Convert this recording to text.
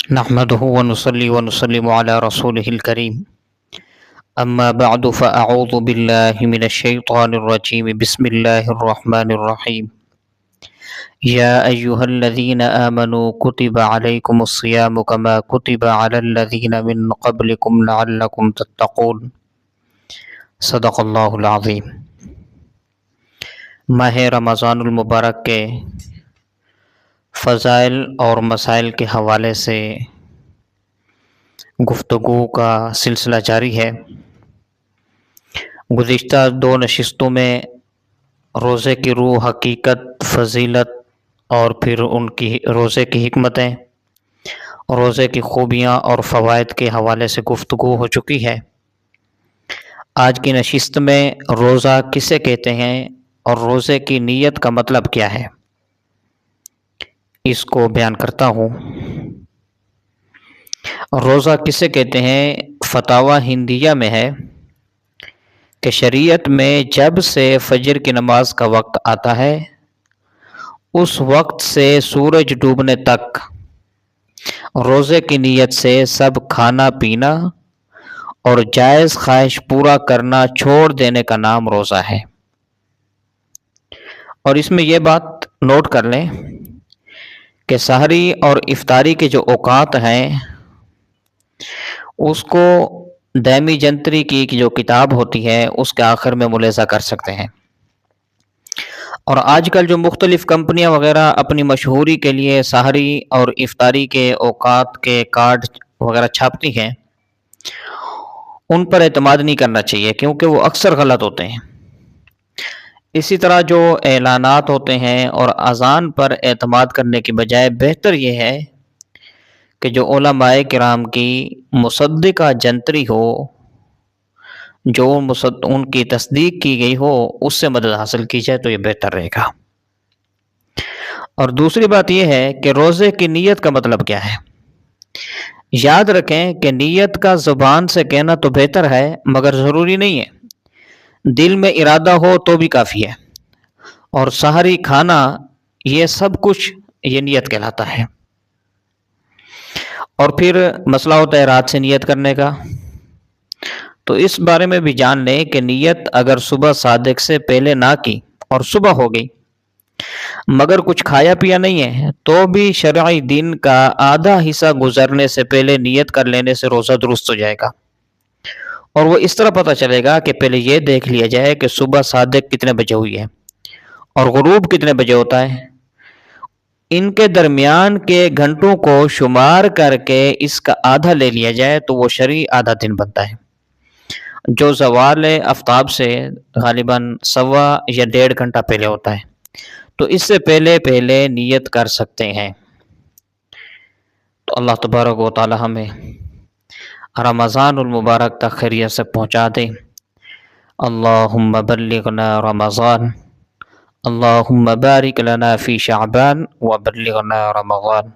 نحمده ونصلي ونسلم على رسوله الكريم أما بعد فأعوذ بالله من الشيطان الرجيم بسم الله الرحمن الرحيم يا أيها الذين آمنوا كتب عليكم الصيام كما كتب على الذين من قبلكم لعلكم تتقون صدق اللہ العظیم۔ ماہ رمضان المبارک کے فضائل اور مسائل کے حوالے سے گفتگو کا سلسلہ جاری ہے۔ گزشتہ 2 نشستوں میں روزے کی روح، حقیقت، فضیلت اور پھر ان کی روزے کی حکمتیں، روزے کی خوبیاں اور فوائد کے حوالے سے گفتگو ہو چکی ہے۔ آج کی نشست میں روزہ کسے کہتے ہیں اور روزے کی نیت کا مطلب کیا ہے، اس کو بیان کرتا ہوں۔ روزہ کسے کہتے ہیں؟ فتاوی ہندیہ میں ہے کہ شریعت میں جب سے فجر کی نماز کا وقت آتا ہے اس وقت سے سورج ڈوبنے تک روزے کی نیت سے سب کھانا پینا اور جائز خواہش پورا کرنا چھوڑ دینے کا نام روزہ ہے۔ اور اس میں یہ بات نوٹ کر لیں کہ سحری اور افطاری کے جو اوقات ہیں اس کو دیمی جنتری کی جو کتاب ہوتی ہے اس کے آخر میں ملاحظہ کر سکتے ہیں۔ اور آج کل جو مختلف کمپنیاں وغیرہ اپنی مشہوری کے لیے سحری اور افطاری کے اوقات کے کارڈ وغیرہ چھاپتی ہیں، ان پر اعتماد نہیں کرنا چاہیے کیونکہ وہ اکثر غلط ہوتے ہیں۔ اسی طرح جو اعلانات ہوتے ہیں اور اذان پر اعتماد کرنے کی بجائے بہتر یہ ہے کہ جو علماء کرام کی مصدقہ جنتری ہو، جو ان کی تصدیق کی گئی ہو، اس سے مدد حاصل کی جائے تو یہ بہتر رہے گا۔ اور دوسری بات یہ ہے کہ روزے کی نیت کا مطلب کیا ہے۔ یاد رکھیں کہ نیت کا زبان سے کہنا تو بہتر ہے مگر ضروری نہیں ہے، دل میں ارادہ ہو تو بھی کافی ہے۔ اور سحری کھانا یہ سب کچھ یہ نیت کہلاتا ہے۔ اور پھر مسئلہ ہوتا ہے رات سے نیت کرنے کا، تو اس بارے میں بھی جان لیں کہ نیت اگر صبح صادق سے پہلے نہ کی اور صبح ہو گئی مگر کچھ کھایا پیا نہیں ہے تو بھی شرعی دن کا آدھا حصہ گزرنے سے پہلے نیت کر لینے سے روزہ درست ہو جائے گا۔ اور وہ اس طرح پتہ چلے گا کہ پہلے یہ دیکھ لیا جائے کہ صبح صادق کتنے بجے ہوئی ہے اور غروب کتنے بجے ہوتا ہے، ان کے درمیان کے گھنٹوں کو شمار کر کے اس کا آدھا لے لیا جائے تو وہ شرعی آدھا دن بنتا ہے، جو زوال آفتاب سے غالباً 1.25 یا 1.5 گھنٹہ پہلے ہوتا ہے۔ تو اس سے پہلے نیت کر سکتے ہیں۔ تو اللہ تبارک و تعالی ہمیں رمضان المبارک تک خیریت سے پہنچا دے۔ اللہم بلغنا رمضان، اللہم بارک لنا فی شعبان وبلغنا رمضان۔